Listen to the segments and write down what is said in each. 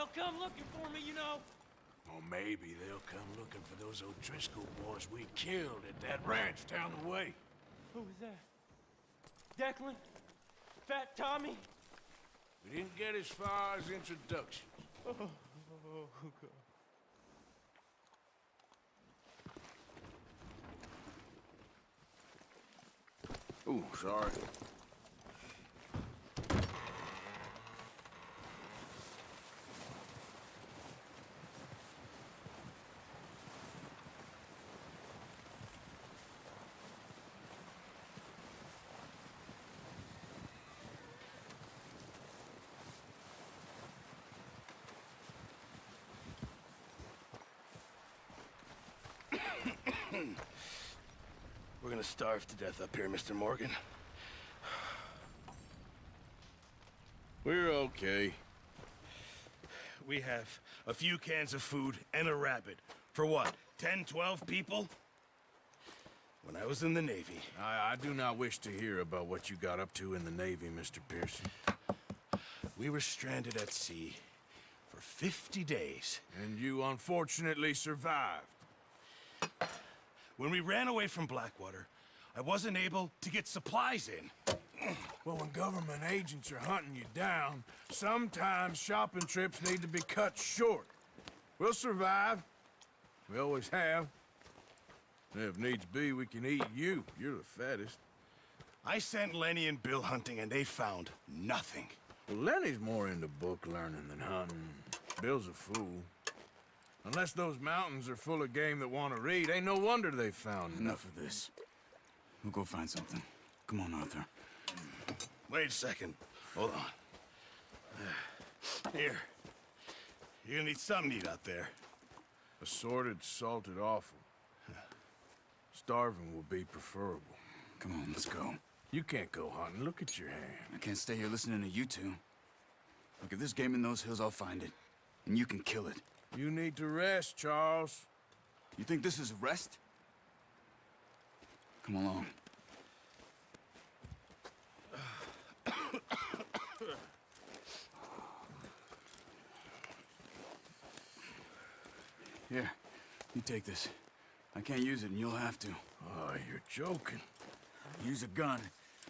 They'll come looking for me, you know. Or maybe they'll come looking for those O'Driscoll boys we killed at that ranch down the way. Who was that? Declan? Fat Tommy? We didn't get as far as introductions. Oh, God. Ooh, sorry. We're gonna starve to death up here, Mr. Morgan. We're okay. We have a few cans of food and a rabbit. For what, 10, 12 people? When I was in the Navy... I do not wish to hear about what you got up to in the Navy, Mr. Pearson. We were stranded at sea for 50 days. And you unfortunately survived. When we ran away from Blackwater, I wasn't able to get supplies in. Well, when government agents are hunting you down, sometimes shopping trips need to be cut short. We'll survive. We always have. And if needs be, we can eat you. You're the fattest. I sent Lenny and Bill hunting, and they found nothing. Well, Lenny's more into book learning than hunting. Bill's a fool. Unless those mountains are full of game that want to read, ain't no wonder they found Enough of this. We'll go find something. Come on, Arthur. Wait a second. Hold on. Here. You're gonna need something to eat out there. Assorted, salted offal. Starving will be preferable. Come on, let's go. You can't go hunting. Look at your hand. I can't stay here listening to you two. Look, if there's game in those hills, I'll find it. And you can kill it. You need to rest, Charles. You think this is rest? Come along. Here, you take this. I can't use it, and you'll have to. Oh, you're joking. Use a gun,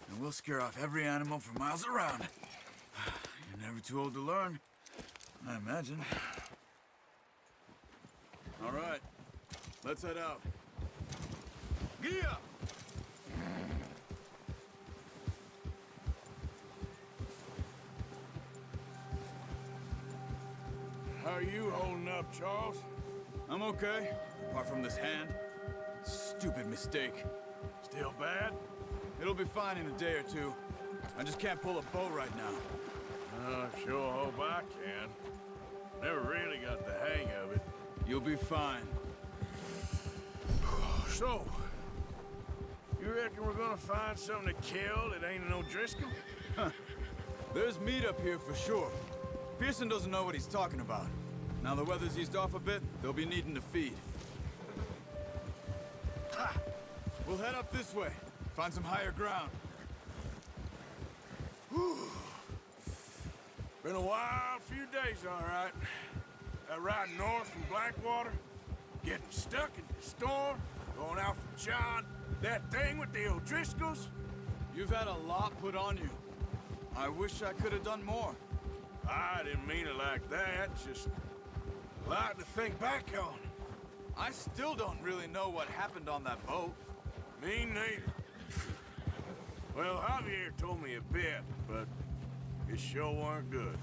and we'll scare off every animal for miles around. You're never too old to learn, I imagine. All right, let's head out. Gia! How are you holding up, Charles? I'm okay, apart from this hand. Stupid mistake. Still bad? It'll be fine in a day or two. I just can't pull a bow right now. I sure hope I can. Never really got the hang of it. You'll be fine. So, you reckon we're gonna find something to kill that ain't an O'Driscoll? There's meat up here for sure. Pearson doesn't know what he's talking about. Now the weather's eased off a bit, they'll be needing to feed. Ha! We'll head up this way. Find some higher ground. Whew. Been a wild few days, all right. That ride north from Blackwater, getting stuck in the storm, going out from John, that thing with the O'Driscolls. You've had a lot put on you. I wish I could have done more. I didn't mean it like that, just a lot to think back on. I still don't really know what happened on that boat. Me neither. Well, Javier told me a bit, but it sure weren't good.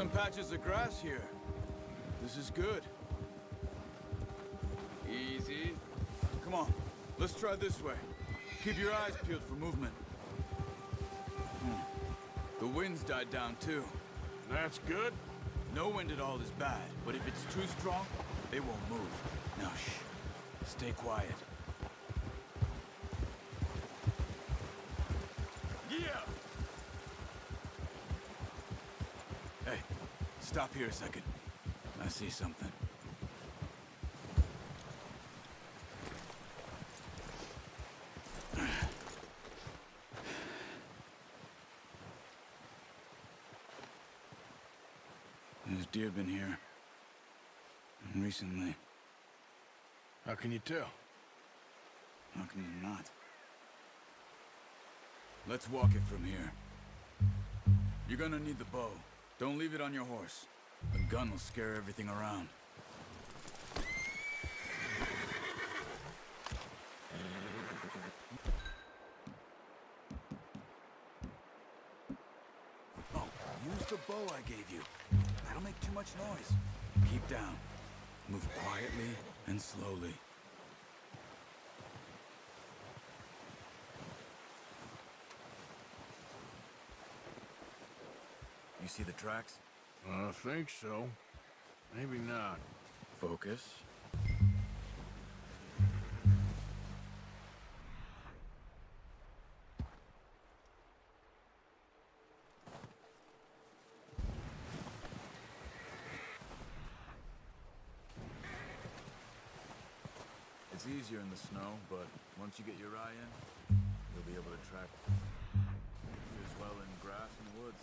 some patches of grass here. This is good. Easy. Come on, let's try this way. Keep your eyes peeled for movement. The wind's died down too. That's good. No wind at all is bad, but if it's too strong, they won't move. Now shh. Stay quiet. Yeah! Hey, stop here a second. I see something. There's deer been here. Recently. How can you tell? How can you not? Let's walk it from here. You're gonna need the bow. Don't leave it on your horse. The gun will scare everything around. Oh, use the bow I gave you. That'll make too much noise. Keep down. Move quietly and slowly. You see the tracks? I think so. Maybe not. Focus. It's easier in the snow, but once you get your eye in, you'll be able to track as well in grass and woods.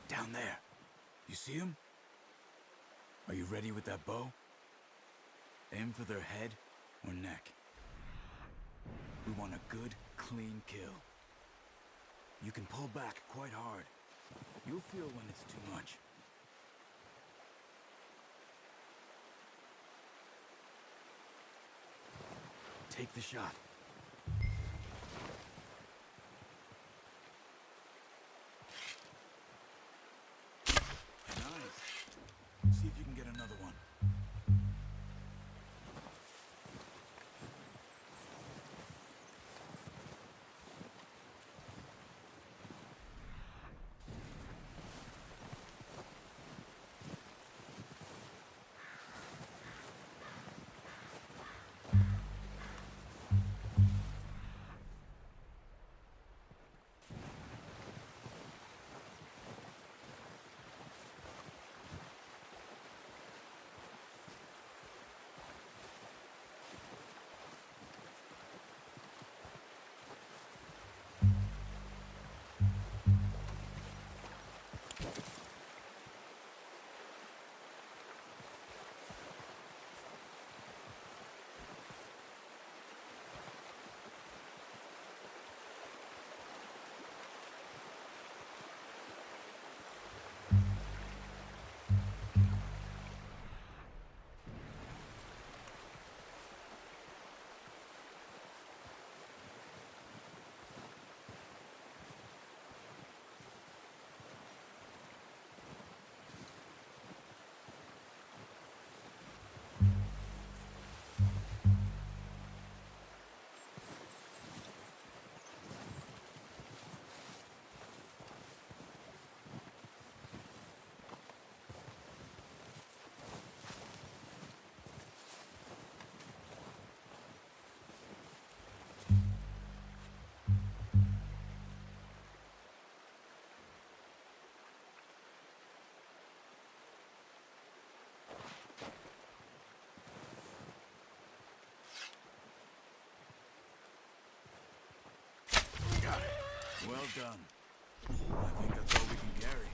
Down there. You see him? Are you ready with that bow? Aim for their head or neck. We want a good, clean kill. You can pull back quite hard. You'll feel when it's too much. Take the shot. See if you can get another one. Well done. I think that's all we can carry.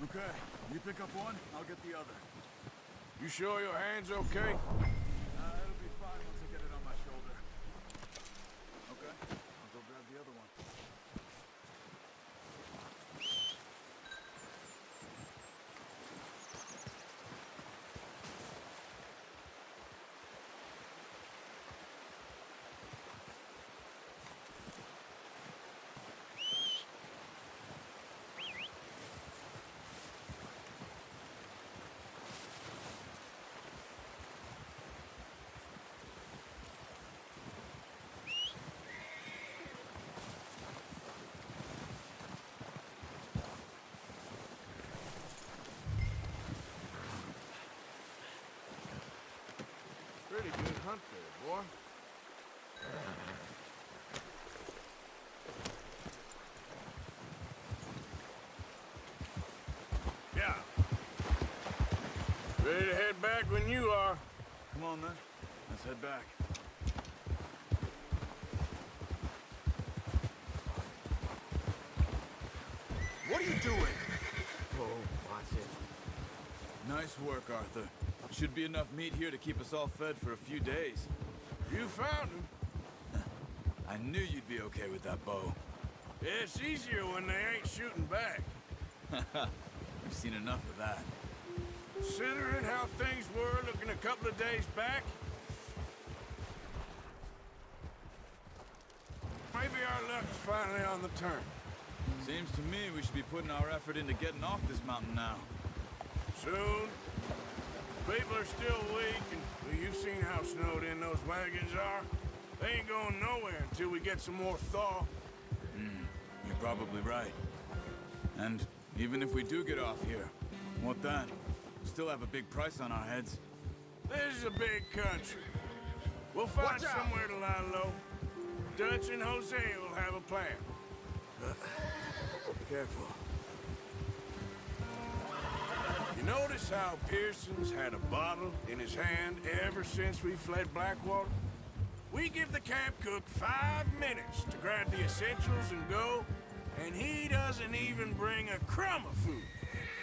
Okay, you pick up one, I'll get the other. You sure your hand's okay? It'll be fine once I get it on my shoulder. Okay, I'll go grab the other one. Pretty good hunt there, boy. Yeah. Ready to head back when you are. Come on then, let's head back. What are you doing? Oh, watch it. Nice work, Arthur. Should be enough meat here to keep us all fed for a few days. You found him. I knew you'd be okay with that bow. It's easier when they ain't shooting back. We've seen enough of that. Considering how things were looking a couple of days back, maybe our luck's finally on the turn. Seems to me we should be putting our effort into getting off this mountain now. Soon. People are still weak, and well, you've seen how snowed in those wagons are. They ain't going nowhere until we get some more thaw. You're probably right. And even if we do get off here, what then? We still have a big price on our heads. This is a big country. We'll find somewhere to lie low. Dutch and Jose will have a plan. Careful. You notice how Pearson's had a bottle in his hand ever since we fled Blackwater? We give the camp cook 5 minutes to grab the essentials and go, and he doesn't even bring a crumb of food.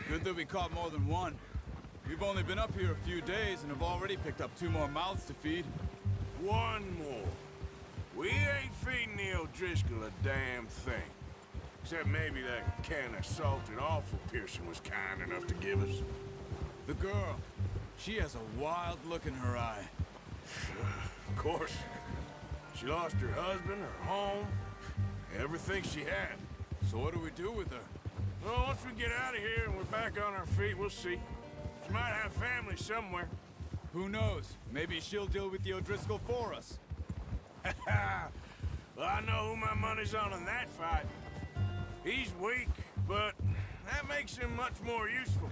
Good that we caught more than one. We've only been up here a few days and have already picked up 2 more mouths to feed. One more. We ain't feeding the O'Driscoll a damn thing. Except maybe that can of salted offal Pearson was kind enough to give us. The girl, she has a wild look in her eye. Of course. She lost her husband, her home, everything she had. So what do we do with her? Well, once we get out of here and we're back on our feet, we'll see. She might have family somewhere. Who knows? Maybe she'll deal with the O'Driscoll for us. Well, I know who my money's on in that fight. He's weak, but that makes him much more useful.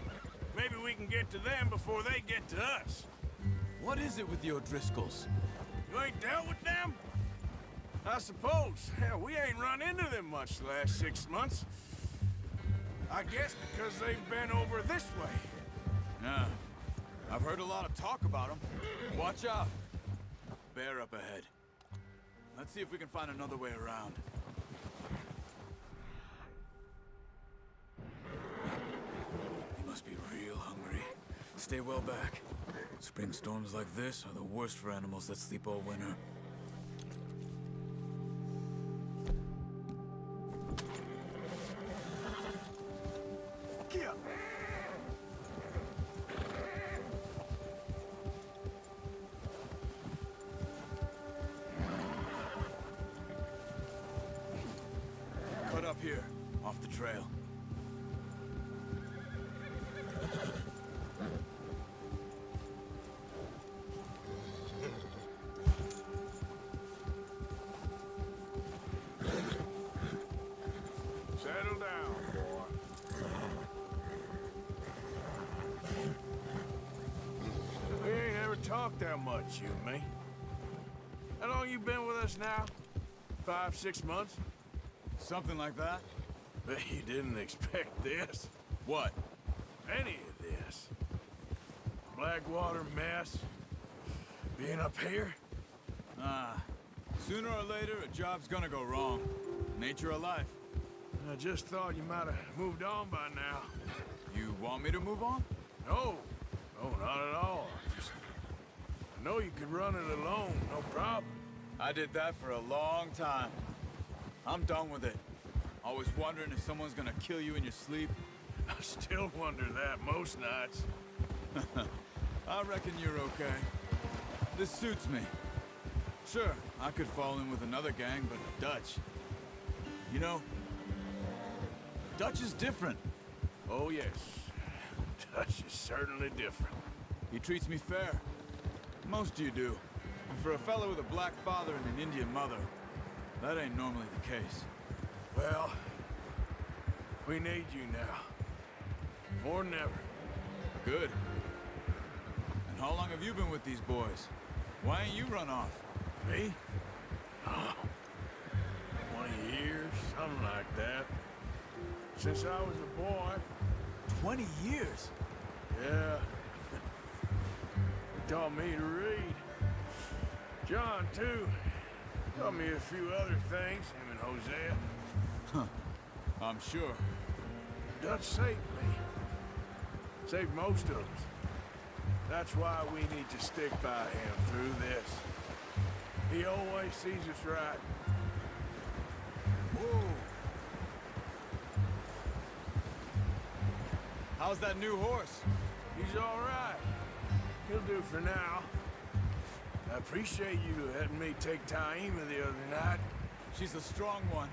Maybe we can get to them before they get to us. What is it with the O'Driscolls? You ain't dealt with them? I suppose. Hell, we ain't run into them much the last 6 months. I guess because they've been over this way. Yeah. I've heard a lot of talk about them. Watch out. Bear up ahead. Let's see if we can find another way around. You must be real hungry. Stay well back. Spring storms like this are the worst for animals that sleep all winter. Cut up here, off the trail. Settle down, boy. We ain't ever talked that much, you and me. How long you been with us now? 5, 6 months? Something like that? Bet you didn't expect this. What? Any of this. Blackwater mess. Being up here. Sooner or later, a job's gonna go wrong. Nature of life. I just thought you might have moved on by now. You want me to move on? No. No, not at all. I know you could run it alone, no problem. I did that for a long time. I'm done with it. Always wondering if someone's gonna kill you in your sleep. I still wonder that most nights. I reckon you're okay. This suits me. Sure, I could fall in with another gang, but Dutch... You know, Dutch is different. Oh, yes. Dutch is certainly different. He treats me fair. Most of you do. And for a fellow with a black father and an Indian mother, that ain't normally the case. Well, we need you now. More than ever. Good. And how long have you been with these boys? Why ain't you run off? Me? Oh, 20 years, something like that. Since I was a boy. 20 years? Yeah. He taught me to read. John, too. Taught me a few other things, him and Hosea. Huh. I'm sure. Dutch saved me. Saved most of us. That's why we need to stick by him through this. He always sees us right. Whoa. How's that new horse? He's all right. He'll do for now. I appreciate you letting me take Taima the other night. She's a strong one.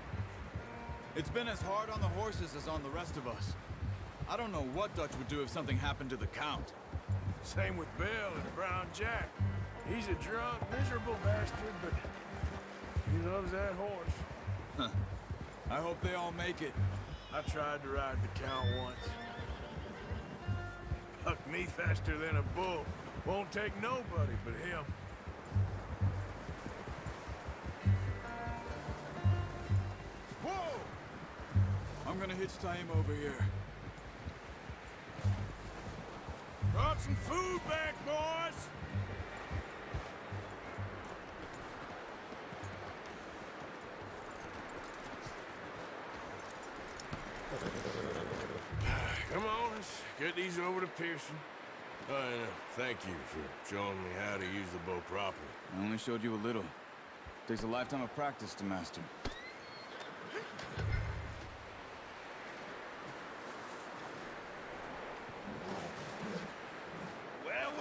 It's been as hard on the horses as on the rest of us. I don't know what Dutch would do if something happened to the Count. Same with Bill and Brown Jack. He's a drunk, miserable bastard, but he loves that horse. Huh. I hope they all make it. I tried to ride the Count once. Bucked me faster than a bull. Won't take nobody but him. Whoa! I'm gonna hitch Taima over here. Brought some food back, boys! Come on, let's get these over to Pearson. Thank you for showing me how to use the bow properly. I only showed you a little. Takes a lifetime of practice to master. Well.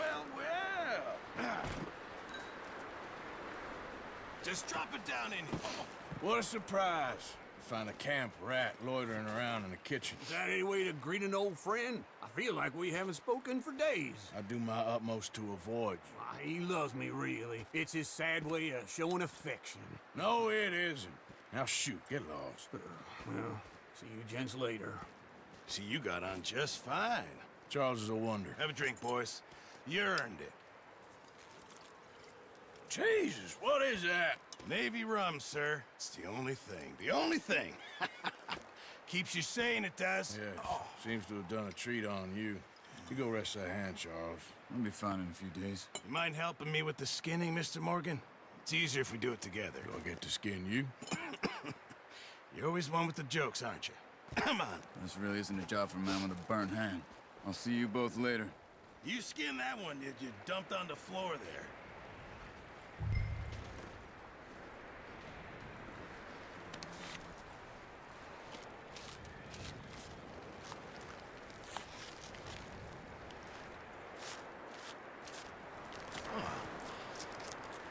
Just drop it down in here. What a surprise. Find a camp rat loitering around in the kitchen. Is that any way to greet an old friend? I feel like we haven't spoken for days. I do my utmost to avoid you. Why, he loves me, really. It's his sad way of showing affection. No, it isn't. Now shoot, get lost. Well, see you gents later. See, you got on just fine. Charles is a wonder. Have a drink, boys. You earned it. Jesus, what is that? Navy rum, sir. It's the only thing. The only thing. Keeps you sane, it does. Yes, seems to have done a treat on you. You go rest that hand, Charles. I'll be fine in a few days. You mind helping me with the skinning, Mr. Morgan? It's easier if we do it together. Do I get to skin you? You're always one with the jokes, aren't you? Come on. This really isn't a job for a man with a burnt hand. I'll see you both later. You skinned that one, did you? Dumped on the floor there.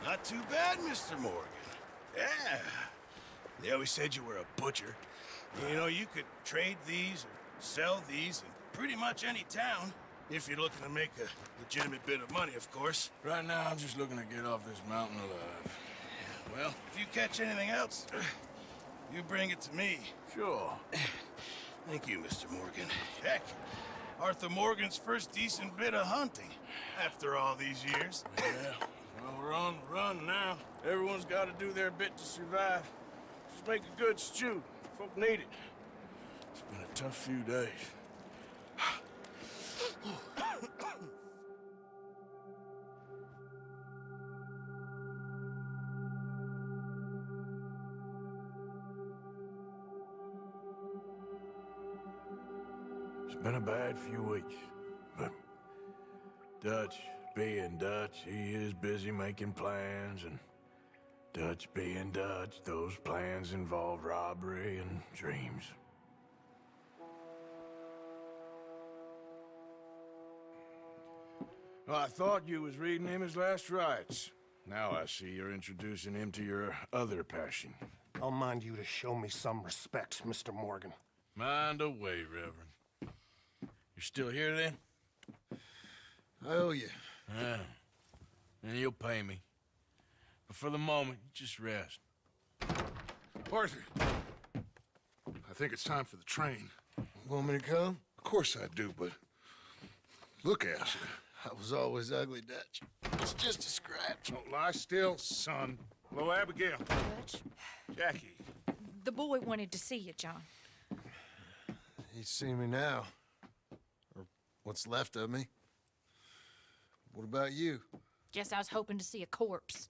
Not too bad, Mr. Morgan. Yeah. They always said you were a butcher. You know, you could trade these or sell these in pretty much any town. If you're looking to make a legitimate bit of money, of course. Right now, I'm just looking to get off this mountain alive. Well, if you catch anything else, you bring it to me. Sure. Thank you, Mr. Morgan. Heck, Arthur Morgan's first decent bit of hunting after all these years. Yeah. Well, we're on the run now. Everyone's got to do their bit to survive. Just make a good stew. Folk need it. It's been a tough few days. It's been a bad few weeks, but Dutch being Dutch, he is busy making plans, and Dutch being Dutch, those plans involve robbery and dreams. Well, I thought you was reading him his last rites. Now I see you're introducing him to your other passion. I'll mind you to show me some respect, Mr. Morgan. Mind away, Reverend. You're still here, then? I owe you. Yeah. And you'll pay me. But for the moment, just rest. Arthur, I think it's time for the train. Want me to come? Of course I do, but look at you. I was always ugly, Dutch. It's just a scratch. Don't lie still, son. Hello, Abigail. Dutch, Jackie. the boy wanted to see you, John. He's seen me now. Or what's left of me. What about you? Guess I was hoping to see a corpse.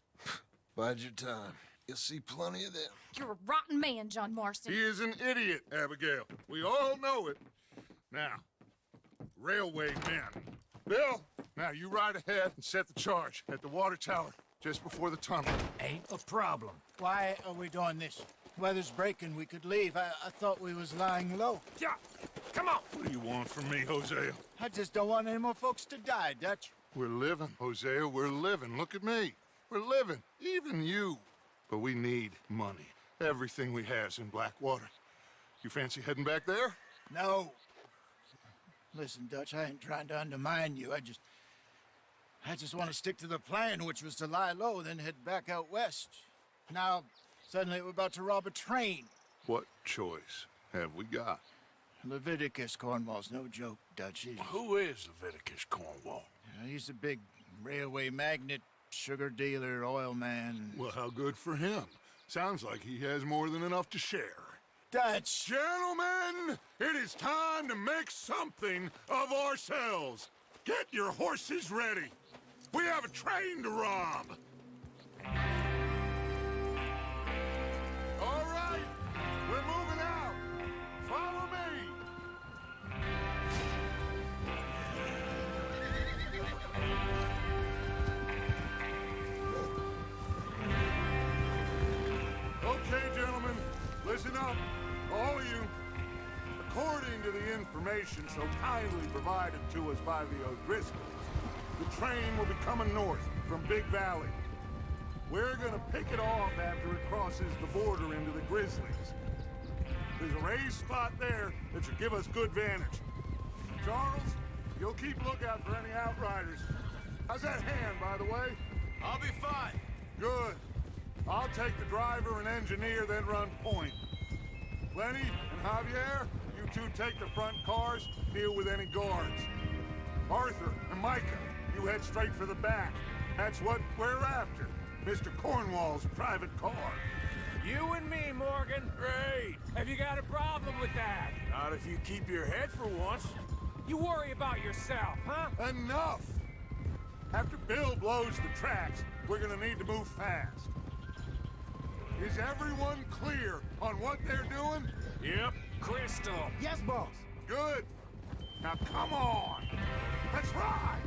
Bide your time. You'll see plenty of them. You're a rotten man, John Marston. He is an idiot, Abigail. We all know it. Now, railway men. Bill, now you ride ahead and set the charge at the water tower just before the tunnel. Ain't a problem. Why are we doing this? Weather's breaking. We could leave. I thought we was lying low. Yeah, come on. What do you want from me, Hosea? I just don't want any more folks to die, Dutch. We're living, Hosea. We're living. Look at me. We're living. Even you. But we need money. Everything we has in Blackwater. You fancy heading back there? No. Listen, Dutch, I ain't trying to undermine you. I just want to stick to the plan, which was to lie low, then head back out west. Now, suddenly we're about to rob a train. What choice have we got? Leviticus Cornwall's no joke, Dutch. Who is Leviticus Cornwall? He's a big railway magnate, sugar dealer, oil man. Well, how good for him. Sounds like he has more than enough to share. Dutch! Gentlemen, it is time to make something of ourselves. Get your horses ready. We have a train to rob. All right, we're moving out. Follow me. Okay, gentlemen, listen up. All of you, according to the information so kindly provided to us by the O'Driscolls, the train will be coming north from Big Valley. We're gonna pick it off after it crosses the border into the Grizzlies. There's a raised spot there that should give us good vantage. Charles, you'll keep lookout for any outriders. How's that hand, by the way? I'll be fine. Good. I'll take the driver and engineer, then run point. Lenny and Javier, you two take the front cars, deal with any guards. Arthur and Micah, you head straight for the back. That's what we're after. Mr. Cornwall's private car. You and me, Morgan. Great. Have you got a problem with that? Not if you keep your head for once. You worry about yourself, huh? Enough! After Bill blows the tracks, we're gonna need to move fast. Is everyone clear on what they're doing? Yep. Crystal. Yes, boss. Good. Now come on. Let's ride!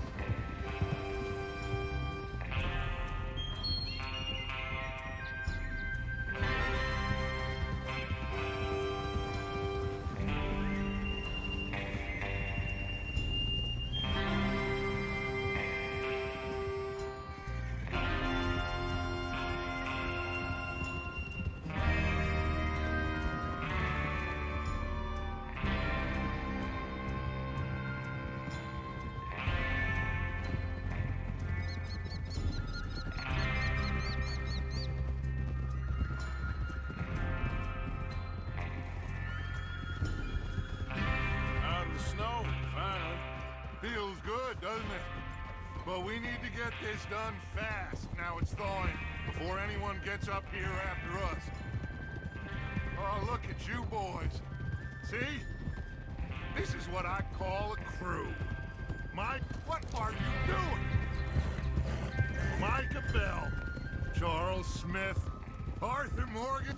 Feels good, doesn't it? But we need to get this done fast. Now it's thawing, before anyone gets up here after us. Oh, look at you boys. See? This is what I call a crew. Mike, what are you doing? Micah Bell, Charles Smith, Arthur Morgan,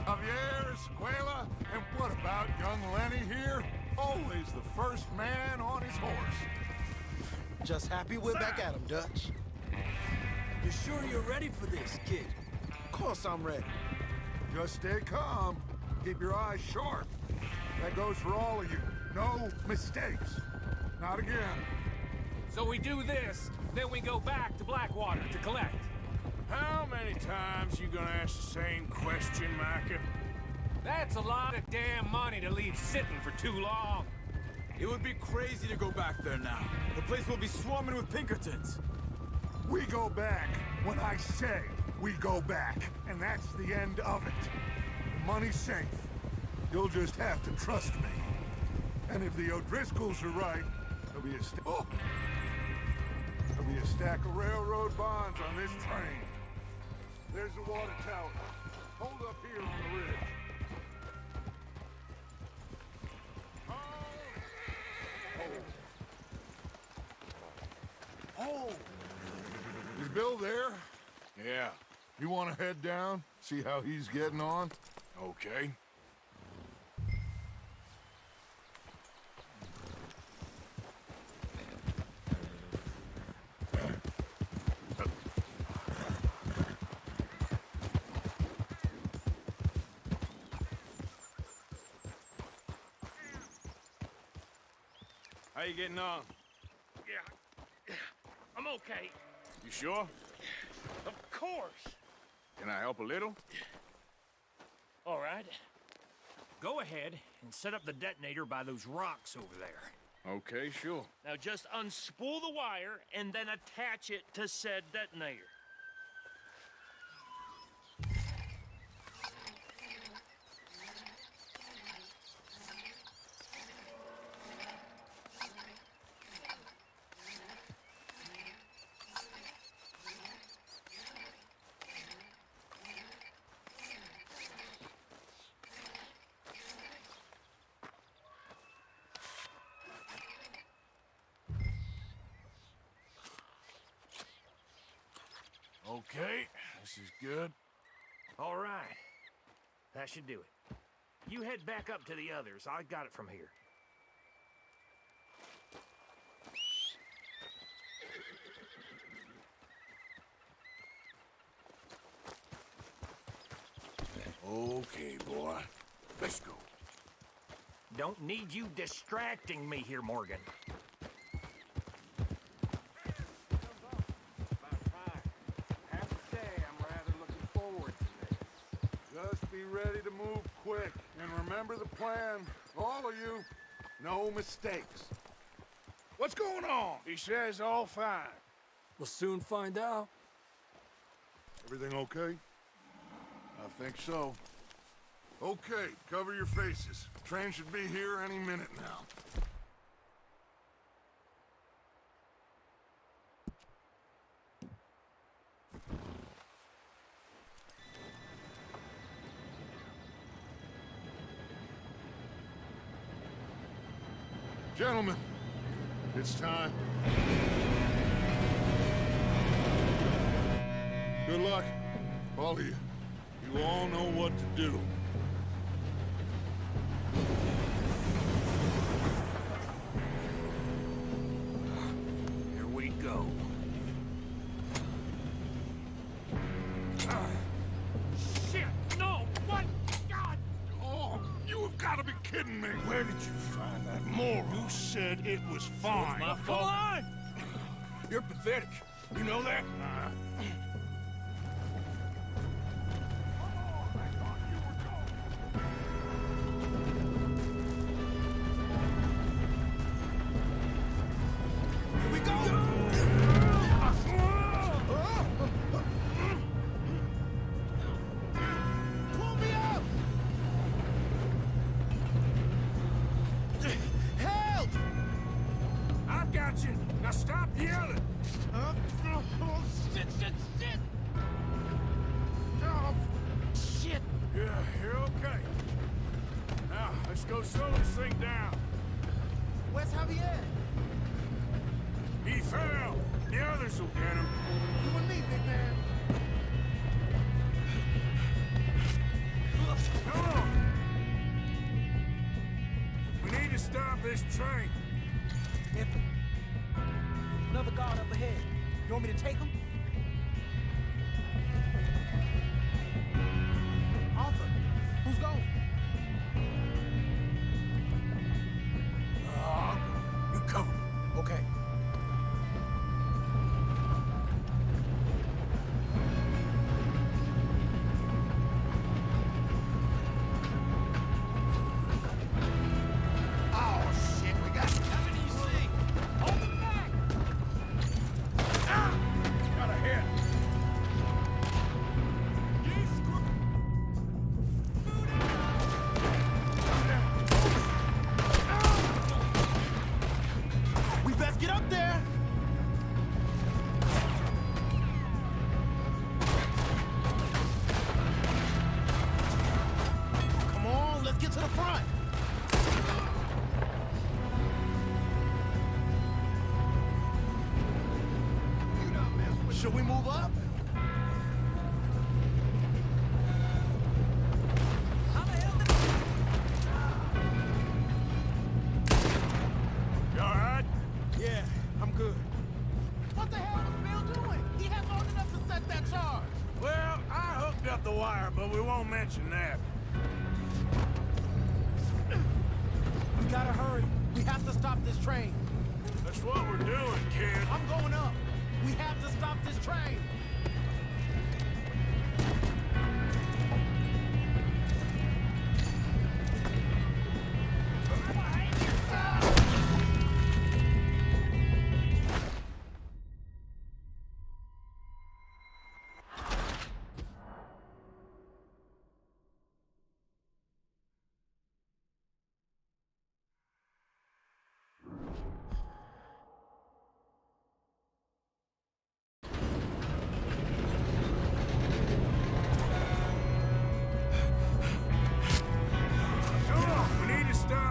Javier Escuela, and what about about young Lenny here? Always the first man on his horse. Just happy we're back at him, Dutch. You sure you're ready for this, kid? Of course I'm ready. Just stay calm. Keep your eyes sharp. That goes for all of you. No mistakes. Not again. So we do this, then we go back to Blackwater to collect. How many times you gonna ask the same question, Micah? That's a lot of damn money to leave sitting for too long. It would be crazy to go back there now. The place will be swarming with Pinkertons. We go back when I say we go back, and that's the end of it. The money's safe. You'll just have to trust me. And if the O'Driscolls are right, there'll be a stack of railroad bonds on this train. There's the water tower. Hold up here on the ridge. Oh! Is Bill there? Yeah, You want to head down? See how he's getting on? okay. How you getting on? Yeah, I'm okay. You sure? Of course. Can I help a little? All right. Go ahead and set up the detonator by those rocks over there. Okay, sure. Now just unspool the wire and then attach it to said detonator. Okay, this is good. All right. That should do it. You head back up to the others. I got it from here. Okay, boy. Let's go. Don't need you distracting me here, Morgan. Just be ready to move quick. And remember the plan. All of you. No mistakes. What's going on? He says all fine. We'll soon find out. Everything okay? I think so. Okay, cover your faces. Train should be here any minute now. Gentlemen, it's time. Good luck, all of you. You all know what to do. Here we go. Shit! No! What? God! Oh, you have got to be kidding me. Where did you find that moron? You said it was fine. My fault. Come on! You're pathetic. You know that? I've got you. Now stop yelling. Shit! Yeah, you're okay. Now, let's go slow this thing down. Where's Javier? He fell. The others will get him. You and me, big man. Come on. this train. Anthony, another guard up ahead. You want me to take him? Arthur, who's going? I'll go. You cover me. Okay. Should we move up? You all right? Yeah, I'm good. What the hell was Bill doing? He had long enough to set that charge. Well, I hooked up the wire, but we won't mention that. We gotta hurry. We have to stop this train. That's what we're doing, kid. I'm going up. We have to stop this train.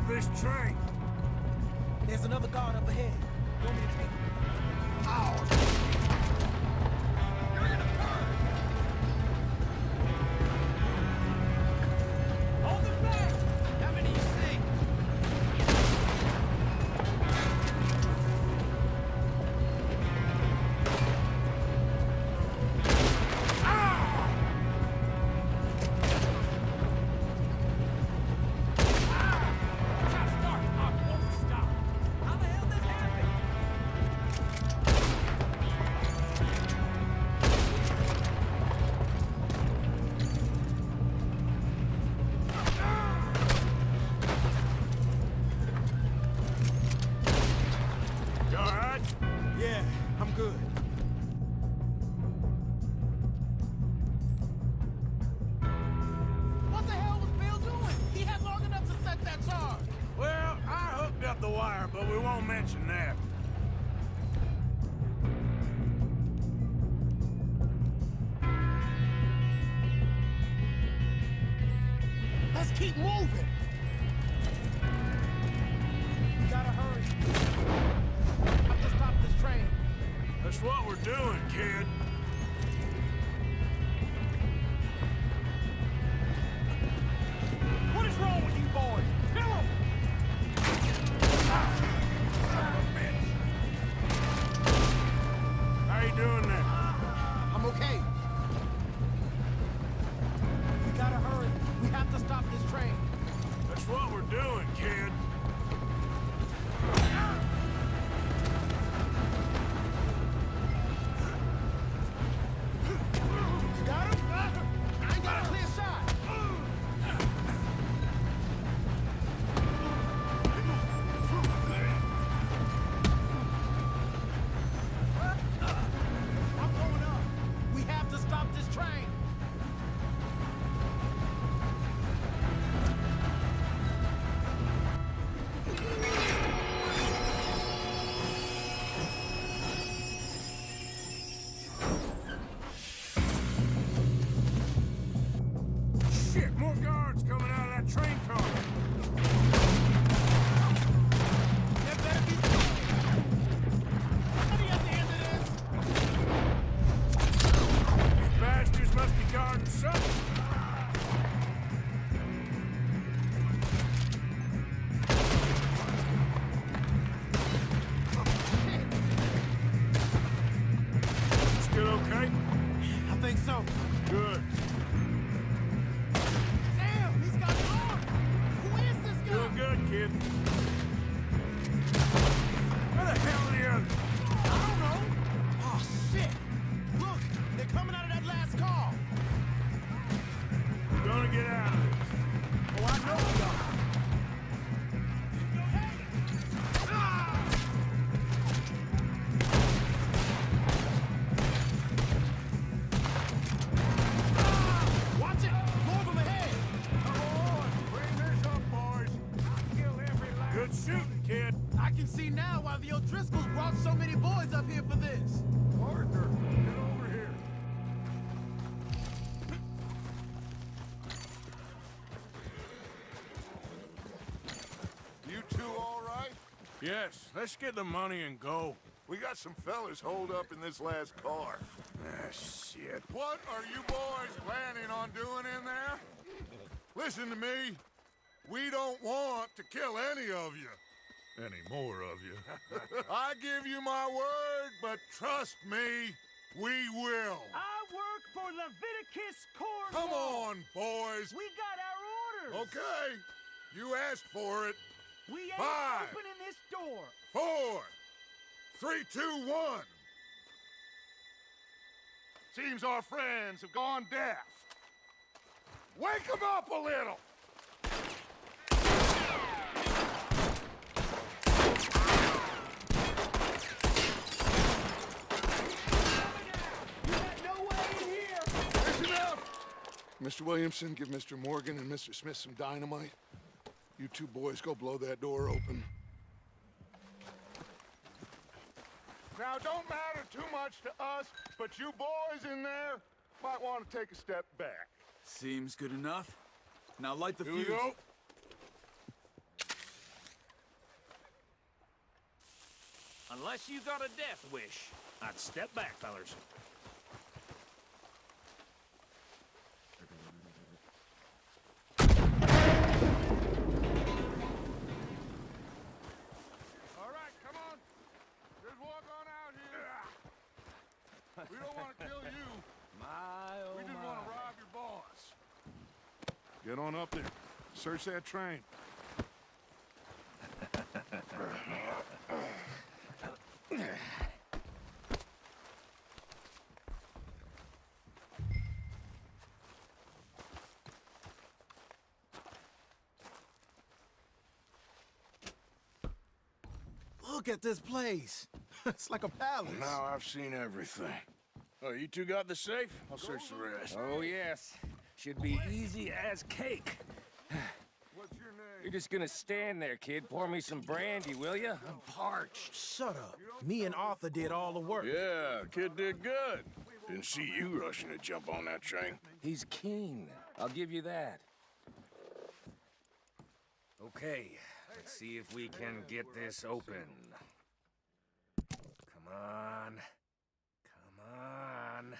This train. There's another guard up ahead. You want me to take him? You're in a hurry. Hold him back! How many you see? Yeah, I'm good. What the hell was Bill doing? He had long enough to set that charge. Well, I hooked up the wire, but we won't mention that. Let's keep moving. We gotta hurry. We have to stop this train. That's what we're doing, kid. What is wrong with you boys? Kill him! How you doing there? I'm okay. We gotta hurry. We have to stop this train. That's what we're doing, kid. okay? I think so. Good. Damn, he's got an arm! Who is this guy? Doing good, kid. Where the hell are the others? I don't know. Oh, shit! Look, they're coming out of that last car. We're gonna get out of this. Oh, I know we are. Watch it! More of them ahead! Come on, bring this up, boys. Kill every last... Good shooting, kid. I can see now why the O'Driscolls brought so many boys up here for this. Arthur, get over here. You two all right? Yes, let's get the money and go. We got some fellas holed up in this last car. Ah, shit. What are you boys planning on doing in there? Listen to me. We don't want to kill any of you. Any more of you. I give you my word, but trust me, we will. I work for Leviticus Corps. Come on, boys. We got our orders. Okay, you asked for it. We ain't 5, opening this door. 4, 3, 2, 1. Seems our friends have gone deaf. Wake them up a little. You got no way in here. Listen up! Mr. Williamson, give Mr. Morgan and Mr. Smith some dynamite. You two boys go blow that door open. Now, don't matter too much to us, but you boys in there might want to take a step back. Seems good enough. Now light the Here we fuse. go. Unless you got a death wish, I'd step back, fellers. All right, come on. Just walk on out here. We don't want to kill you. We just want to rob your boss. Get on up there. Search that train. Look at this place. It's like a palace. Now I've seen everything. Oh, you two got the safe? I'll search the rest. Oh, yes. Should be easy as cake. What's your name? You're just gonna stand there, kid. Pour me some brandy, will you? I'm parched. Shut up. Me and Arthur did all the work. Yeah, kid did good. Didn't see you rushing to jump on that train. He's keen. I'll give you that. Okay, let's see if we can get this open. Come on. Come on.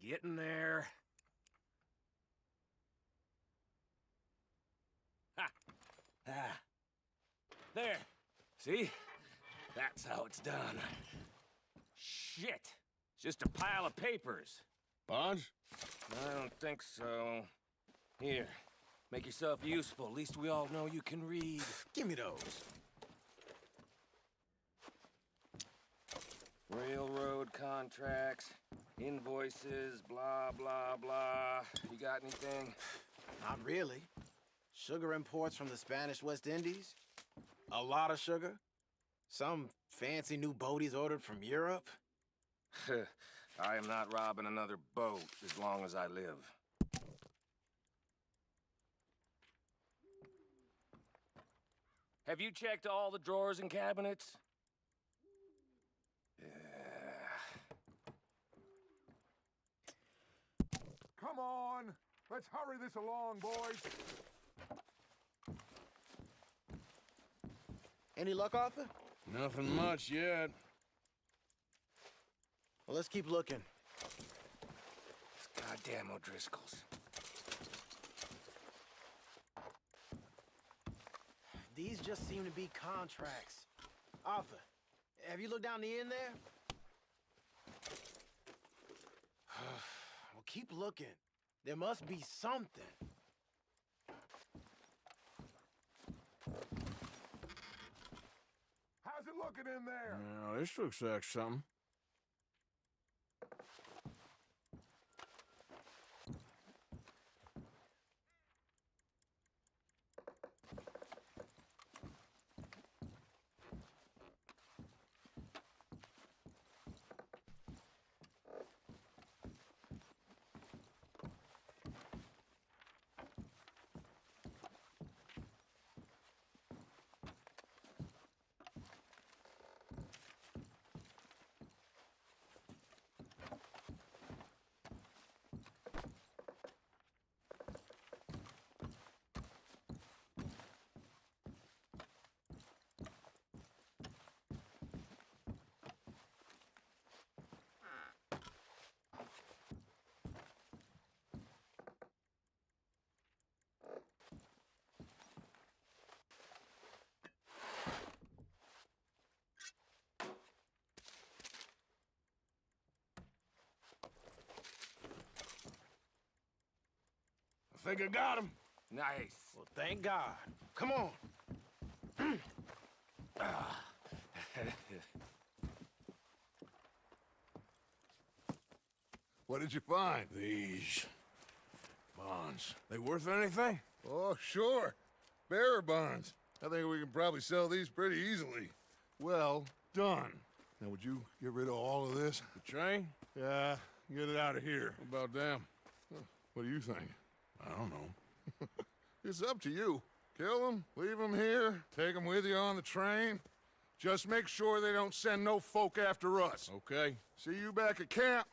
Get in there. Ha! Ah. There. See? That's how it's done. Shit. It's just a pile of papers. Bonds? I don't think so. Here. Make yourself useful. At least we all know you can read. Give me those. Railroad contracts, invoices, blah, blah, blah. You got anything? Not really. Sugar imports from the Spanish West Indies. A lot of sugar. Some fancy new boat he's ordered from Europe. I am not robbing another boat as long as I live. Have you checked all the drawers and cabinets? Come on. Let's hurry this along, boys. Any luck, Arthur? Nothing much yet. Well, let's keep looking. These goddamn O'Driscolls. These just seem to be contracts. Arthur, have you looked down the end there? keep looking. There must be something. How's it looking in there? Now, this looks like something. I think I got him. Nice. Well, thank God. Come on. What did you find? These bonds. They worth anything? Oh, sure. Bearer bonds. I think we can probably sell these pretty easily. Well done. Now, would you get rid of all of this? The train? Yeah, get it out of here. What about them? What do you think? I don't know. It's up to you. Kill them, leave them here, take them with you on the train. Just make sure they don't send no folk after us. Okay. See you back at camp.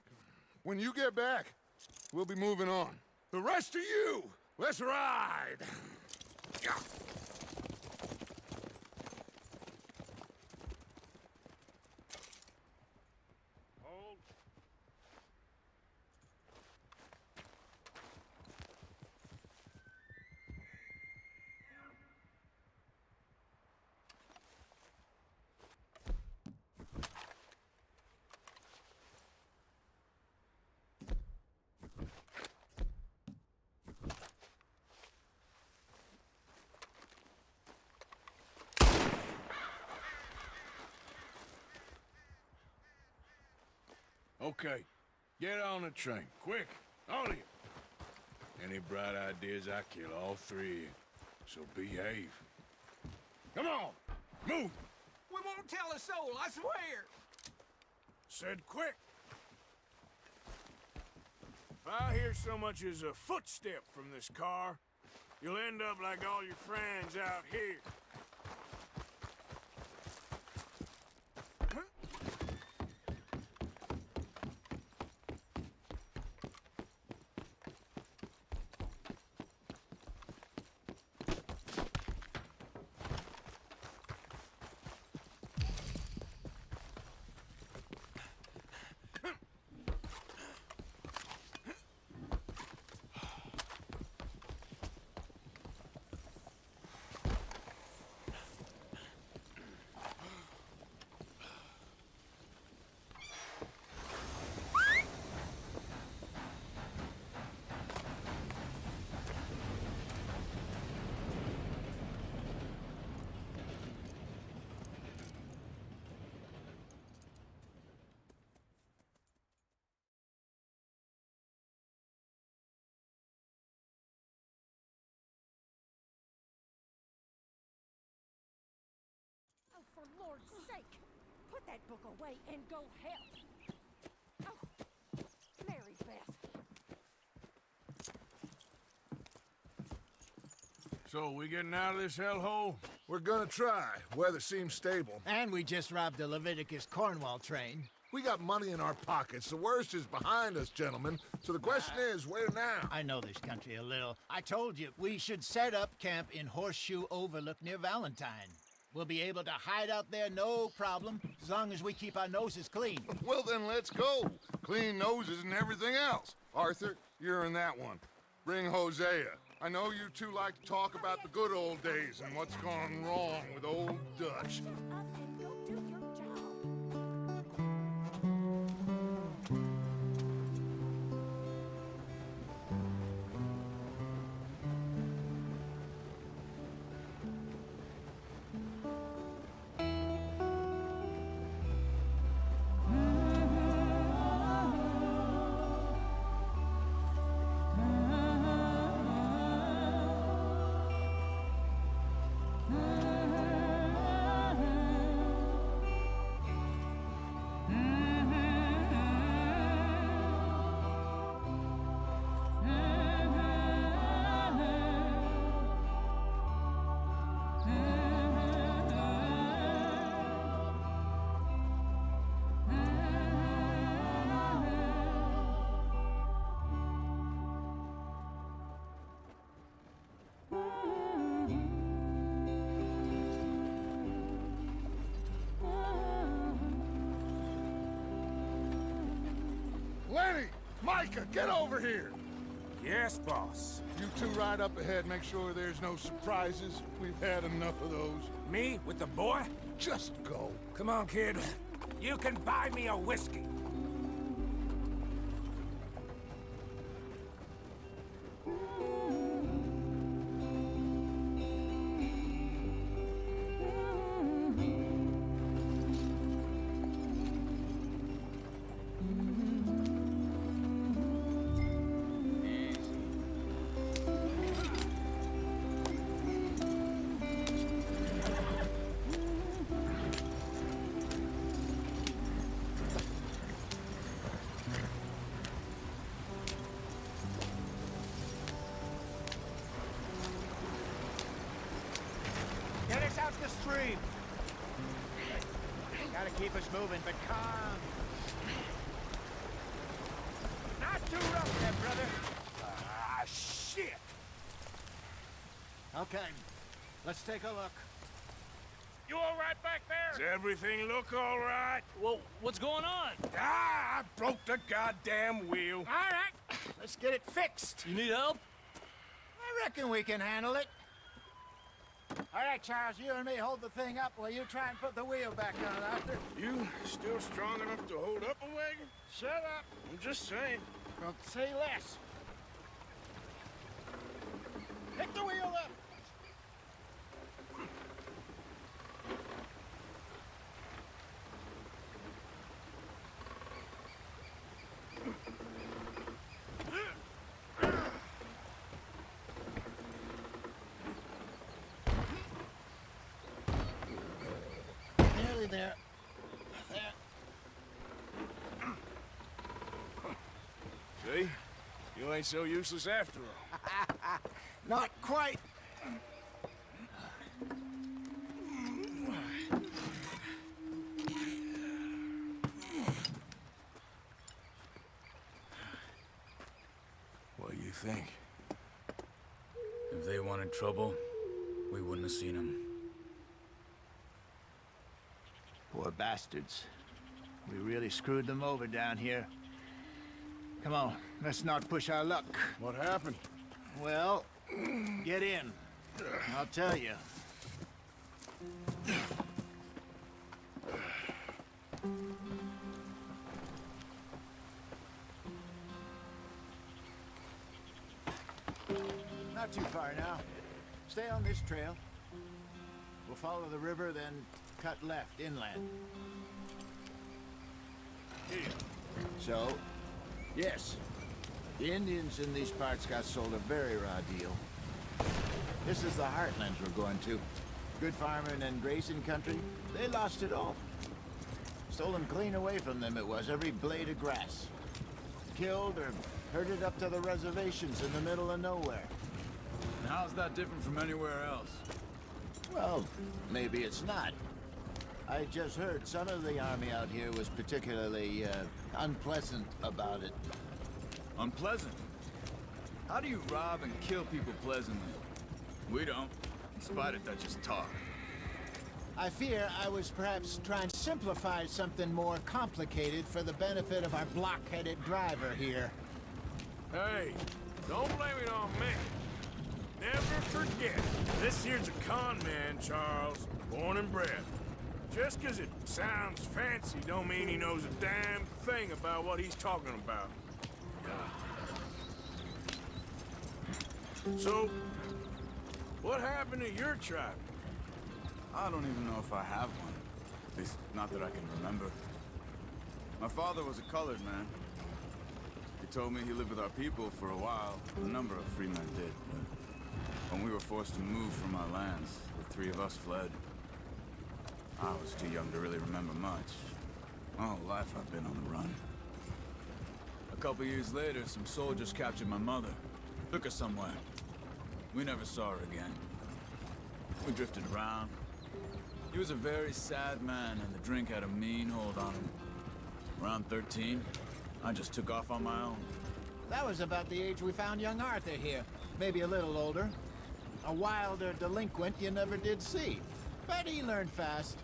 When you get back, we'll be moving on. The rest of you, let's ride! Yeah. Hold. Okay, get on the train, quick, all of you. Any bright ideas, I kill all three of you, so behave. Come on, move! We won't tell a soul, I swear. Said quick. If I hear so much as a footstep from this car, you'll end up like all your friends out here. Oh, for Lord's sake, put that book away and go help. Oh, Mary Beth. So, we getting out of this hellhole? We're gonna try. Weather seems stable. And we just robbed the Leviticus Cornwall train. We got money in our pockets. The worst is behind us, gentlemen. So the question is, where now? I know this country a little. I told you, we should set up camp in Horseshoe Overlook near Valentine. We'll be able to hide out there no problem, as long as we keep our noses clean. Well, then let's go. Clean noses and everything else. Arthur, you're in that one. Bring Hosea. I know you two like to talk about the good old days and what's gone wrong with old Dutch. Up and go do your job. Micah, get over here! Yes, boss. You two ride up ahead, make sure there's no surprises. We've had enough of those. Me with the boy? Just go. Come on, kid. You can buy me a whiskey. Get us out the stream. Gotta keep us moving, but calm. Not too rough there, brother. Ah, shit! Okay, let's take a look. You all right back there? Does everything look all right? Well, what's going on? Ah, I broke the goddamn wheel. All right, let's get it fixed. You need help? I reckon we can handle it. All right, Charles, you and me hold the thing up while you try and put the wheel back on, Arthur. You still strong enough to hold up a wagon? Shut up. I'm just saying. Don't say less. Pick the wheel up. Nearly there. See? You ain't so useless after all. Not quite. What do you think? If they wanted trouble, we wouldn't have seen them. Poor bastards. We really screwed them over down here. Come on, let's not push our luck. What happened? Well, get in. I'll tell you. Not too far now. Stay on this trail. We'll follow the river, then cut left inland. So, yes, the Indians in these parts got sold a very raw deal. This is the heartlands we're going to. Good farming and grazing country, they lost it all. Stolen clean away from them it was, every blade of grass. Killed or herded up to the reservations in the middle of nowhere. And how's that different from anywhere else? Well, maybe it's not. I just heard some of the army out here was particularly, unpleasant about it. Unpleasant? How do you rob and kill people pleasantly? We don't, in spite of Dutch's talk. I fear I was perhaps trying to simplify something more complicated for the benefit of our block-headed driver here. Hey, don't blame it on me. Never forget, this here's a con man, Charles. Born and bred. Just 'cause it sounds fancy don't mean he knows a damn thing about what he's talking about. So, what happened to your tribe? I don't even know if I have one. At least, not that I can remember. My father was a colored man. He told me he lived with our people for a while. A number of free men did, but when we were forced to move from our lands, the three of us fled. I was too young to really remember much. My whole life I've been on the run. A couple years later, some soldiers captured my mother. Took her somewhere. We never saw her again. We drifted around. He was a very sad man, and the drink had a mean hold on him. Around 13, I just took off on my own. That was about the age we found young Arthur here. Maybe a little older. A wilder delinquent you never did see. But he learned fast.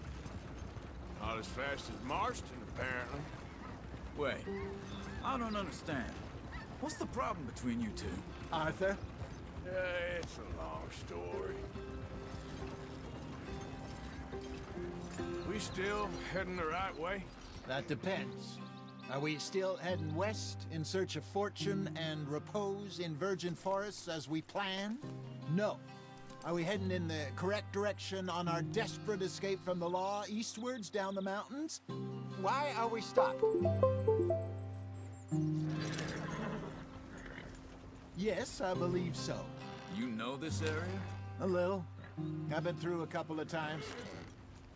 Not as fast as Marston, apparently. Wait, I don't understand. What's the problem between you two? Arthur? It's a long story. We still heading the right way? That depends. Are we still heading west in search of fortune and repose in virgin forests as we planned? No. Are we heading in the correct direction on our desperate escape from the law eastwards down the mountains? Why are we stopped? Yes, I believe so. You know this area? A little. I've been through a couple of times.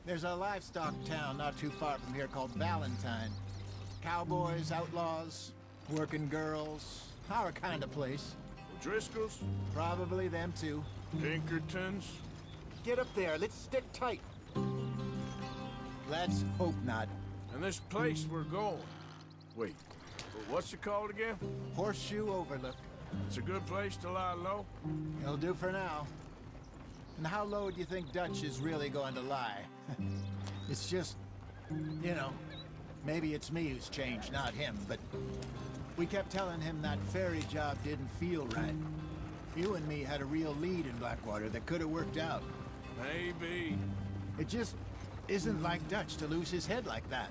There's a livestock town not too far from here called Valentine. Cowboys, outlaws, working girls, our kind of place. O'Driscolls? Probably them too. Pinkertons? Get up there, let's stick tight. Let's hope not. And this place we're going. Wait, what's it called again? Horseshoe Overlook. It's a good place to lie low? It'll do for now. And how low do you think Dutch is really going to lie? It's just, you know, maybe it's me who's changed, not him, but we kept telling him that ferry job didn't feel right. You and me had a real lead in Blackwater that could have worked out. Maybe. It just isn't like Dutch to lose his head like that.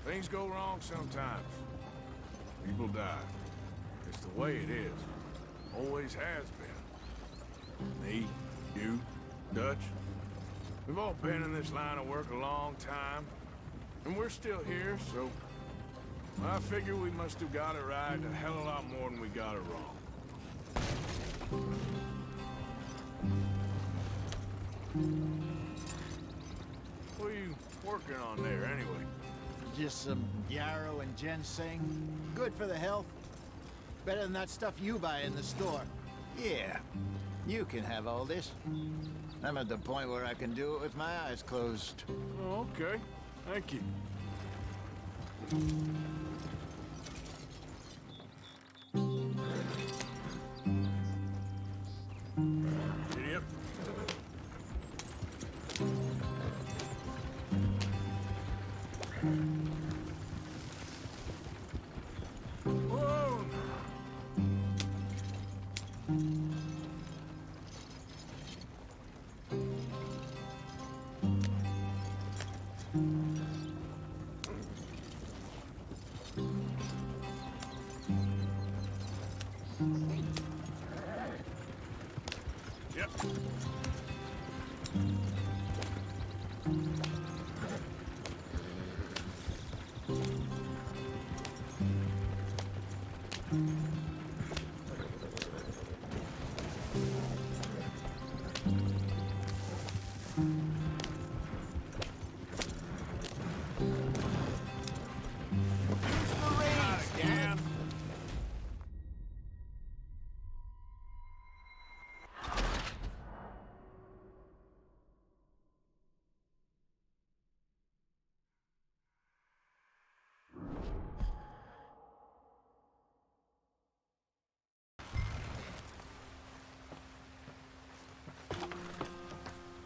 Things go wrong sometimes. People die. It's the way it is. Always has been. Me, you, Dutch. We've all been in this line of work a long time. And we're still here, so I figure we must have got it right a hell of a lot more than we got it wrong. What are you working on there, anyway? Just some yarrow and ginseng. Good for the health. Better than that stuff you buy in the store. Yeah, you can have all this. I'm at the point where I can do it with my eyes closed. Oh, okay. Thank you. Giddy up. Whoa! Yep. Not again.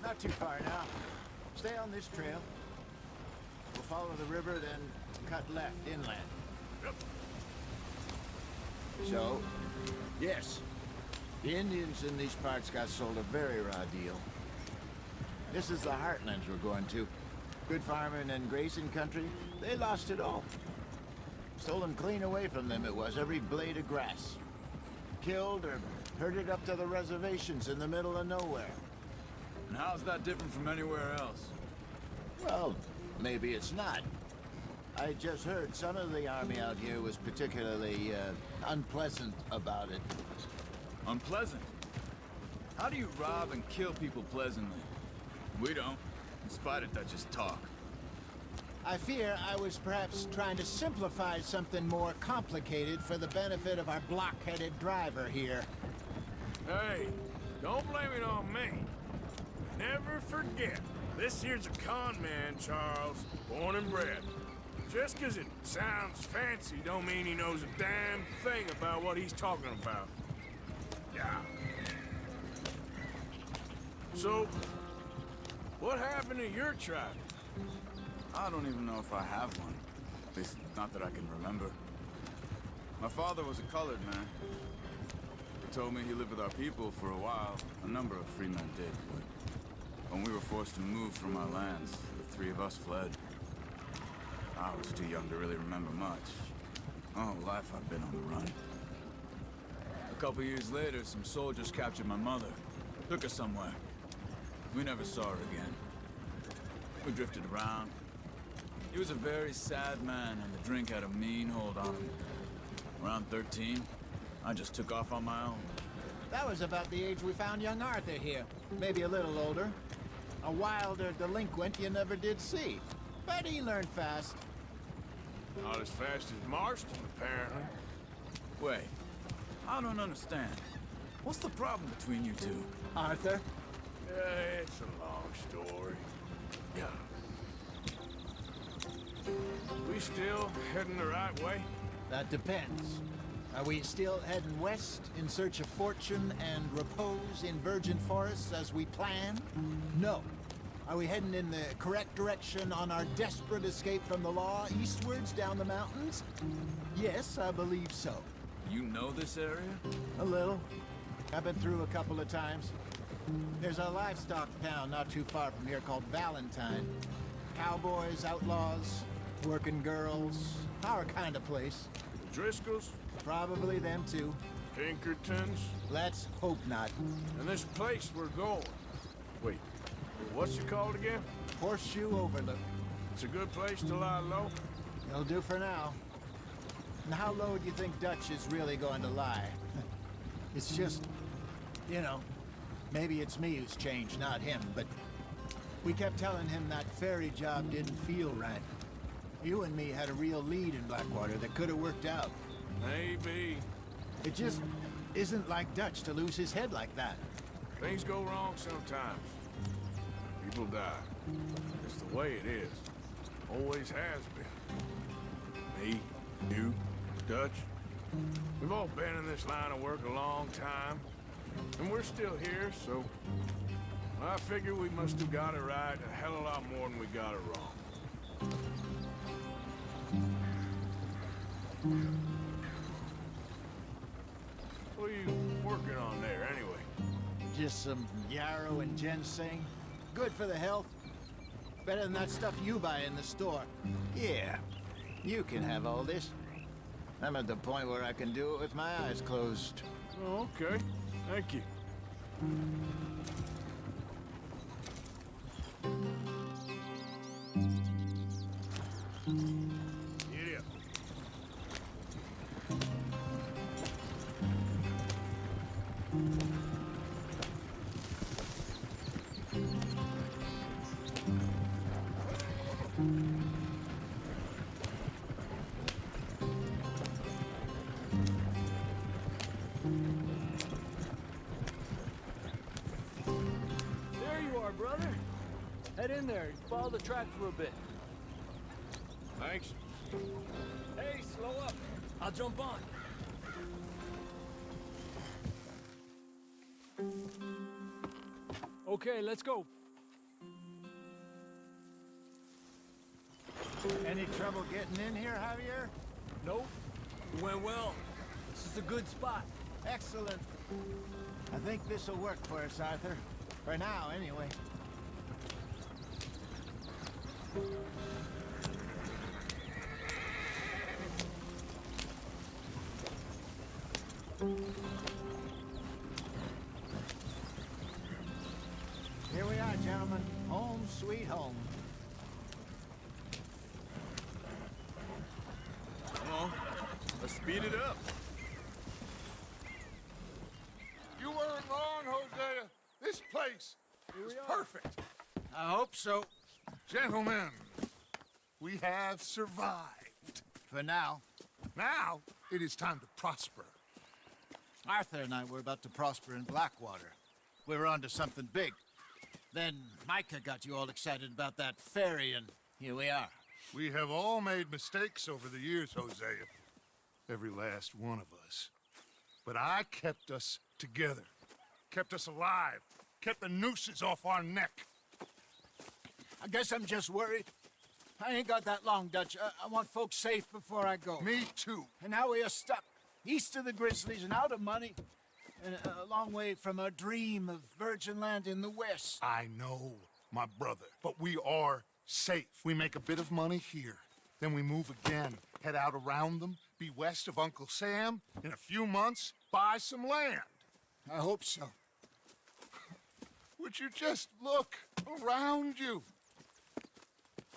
Not too far now. Stay on this trail. We'll follow the river, then cut left inland. Yep. So, yes, the Indians in these parts got sold a very raw deal. This is the heartlands we're going to. Good farming and grazing country, they lost it all. Stolen clean away from them it was, every blade of grass. Killed or herded up to the reservations in the middle of nowhere. And how's that different from anywhere else? Well, maybe it's not. I just heard some of the army out here was particularly, unpleasant about it. Unpleasant? How do you rob and kill people pleasantly? We don't, in spite of Dutch's talk. I fear I was perhaps trying to simplify something more complicated for the benefit of our block-headed driver here. Hey, don't blame it on me. Never forget, this here's a con man, Charles, born and bred. Just 'cause it sounds fancy don't mean he knows a damn thing about what he's talking about. Yeah. So, what happened to your tribe? I don't even know if I have one. At least, not that I can remember. My father was a colored man. He told me he lived with our people for a while. A number of free men did, but when we were forced to move from our lands, the three of us fled. I was too young to really remember much. My whole life I've been on the run. A couple years later, some soldiers captured my mother. Took her somewhere. We never saw her again. We drifted around. He was a very sad man, and the drink had a mean hold on him. Around 13, I just took off on my own. That was about the age we found young Arthur here. Maybe a little older. A wilder delinquent you never did see. But he learned fast. Not as fast as Marston, apparently. Wait, I don't understand. What's the problem between you two? Arthur? It's a long story. Yeah. We still heading the right way? That depends. Are we still heading west in search of fortune and repose in virgin forests as we planned? No. Are we heading in the correct direction on our desperate escape from the law eastwards down the mountains? Yes, I believe so. You know this area? A little. I've been through a couple of times. There's a livestock town not too far from here called Valentine. Cowboys, outlaws, working girls, our kind of place. The Driscolls? Probably them too. Pinkertons? Let's hope not. And this place we're going. Wait, what's it called again? Horseshoe Overlook. It's a good place to lie low? It'll do for now. And how low do you think Dutch is really going to lie? It's just, you know, maybe it's me who's changed, not him, but we kept telling him that ferry job didn't feel right. You and me had a real lead in Blackwater that could have worked out. Maybe. It just isn't like Dutch to lose his head like that. Things go wrong sometimes. People die. It's the way it is. Always has been. Me, you, Dutch. We've all been in this line of work a long time. And we're still here, so I figure we must have got it right a hell of a lot more than we got it wrong. What are you working on there, anyway? Just some yarrow and ginseng. Good for the health. Better than that stuff you buy in the store. Yeah, you can have all this. I'm at the point where I can do it with my eyes closed. Oh, okay. Thank you. Giddy up. There you are, brother. Head in there and follow the track for a bit. Thanks. Hey, slow up. I'll jump on. Okay, let's go. Any trouble getting in here, Javier? Nope. It went well. This is a good spot. Excellent. I think this'll work for us, Arthur. For now, anyway. Here we are, gentlemen. Home sweet home. Come on. Let's speed it up. You weren't wrong, Hosea. This place is perfect. I hope so. Gentlemen, we have survived. For now. Now, it is time to prosper. Arthur and I were about to prosper in Blackwater. We were onto something big. Then Micah got you all excited about that ferry, and here we are. We have all made mistakes over the years, Hosea. Every last one of us. But I kept us together. Kept us alive. Kept the nooses off our neck. I guess I'm just worried. I ain't got that long, Dutch. I want folks safe before I go. Me too. And now we are stuck. east of the Grizzlies and out of money, and a long way from a dream of virgin land in the west. I know, my brother, but we are safe. We make a bit of money here, then we move again, head out around them, be west of Uncle Sam, in a few months, buy some land. I hope so. Would you just look around you?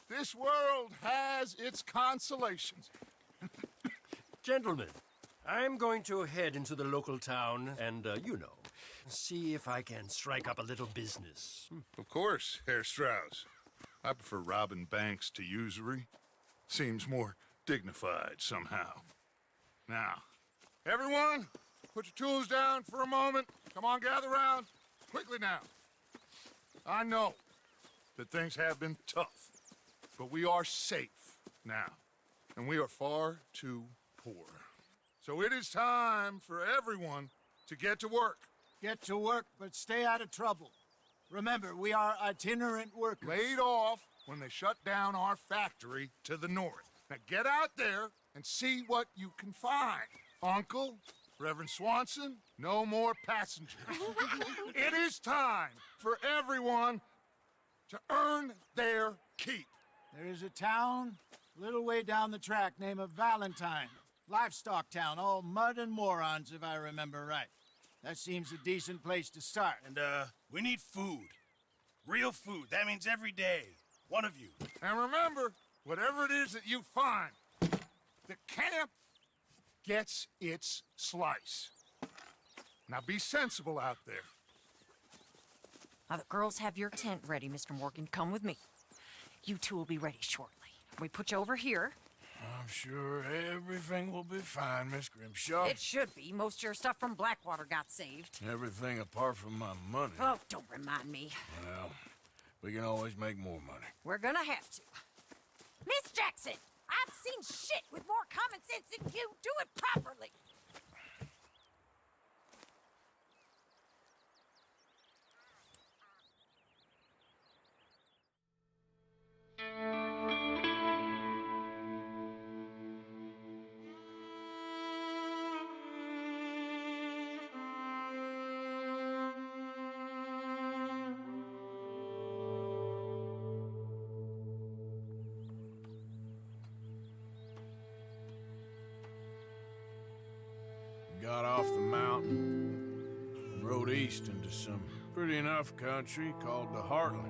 This world has its consolations. Gentlemen, I'm going to head into the local town and, see if I can strike up a little business. Of course, Herr Strauss. I prefer robbing banks to usury. Seems more dignified somehow. Now, everyone, put your tools down for a moment. Come on, gather round. Quickly now. I know that things have been tough, but we are safe now, and we are far too poor. So it is time for everyone to get to work. Get to work, but stay out of trouble. Remember, we are itinerant workers. Laid off when they shut down our factory to the north. Now get out there and see what you can find. Uncle, Reverend Swanson, no more passengers. It is time for everyone to earn their keep. There is a town a little way down the track named Valentine. Livestock town, all mud and morons, if I remember right. That seems a decent place to start. And, we need food. Real food. That means every day. One of you. And remember, whatever it is that you find, the camp gets its slice. Now be sensible out there. Now, the girls have your tent ready, Mr. Morgan. Come with me. You two will be ready shortly. We put you over here. I'm sure everything will be fine, Miss Grimshaw. It should be. Most of your stuff from Blackwater got saved. Everything apart from my money. Oh, don't remind me. Well, we can always make more money. We're gonna have to. Miss Jackson, I've seen shit with more common sense than you. Do it properly. Got off the mountain and rode east into some pretty enough country called the Heartlands.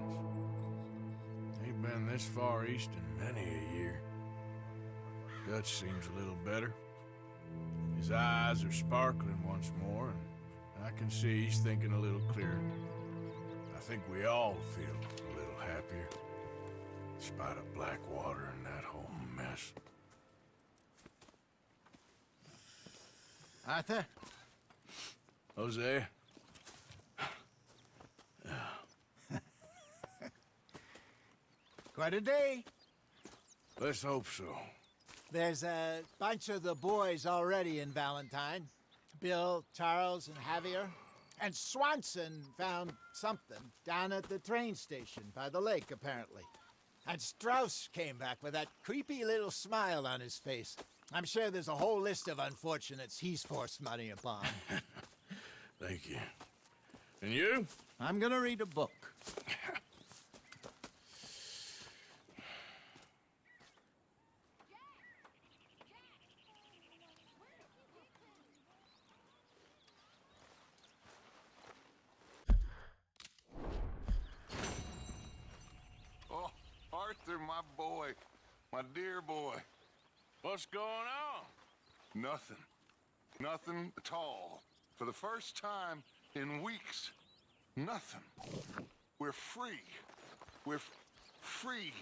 Ain't been this far east in many a year. Dutch seems a little better. His eyes are sparkling once more, and I can see he's thinking a little clearer. I think we all feel a little happier, in spite of Blackwater and that whole mess. Arthur? Jose? Quite a day. Let's hope so. There's a bunch of the boys already in Valentine. Bill, Charles, and Javier. And Swanson found something down at the train station by the lake, apparently. And Strauss came back with that creepy little smile on his face. I'm sure there's a whole list of unfortunates he's forced money upon. Thank you. And you? I'm gonna read a book. Oh, Arthur, my boy. My dear boy. What's going on? Nothing. Nothing at all. For the first time in weeks, nothing. We're free. We're free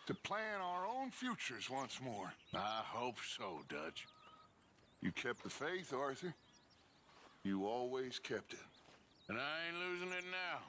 to plan our own futures once more. I hope so, Dutch. You kept the faith, Arthur. You always kept it. And I ain't losing it now.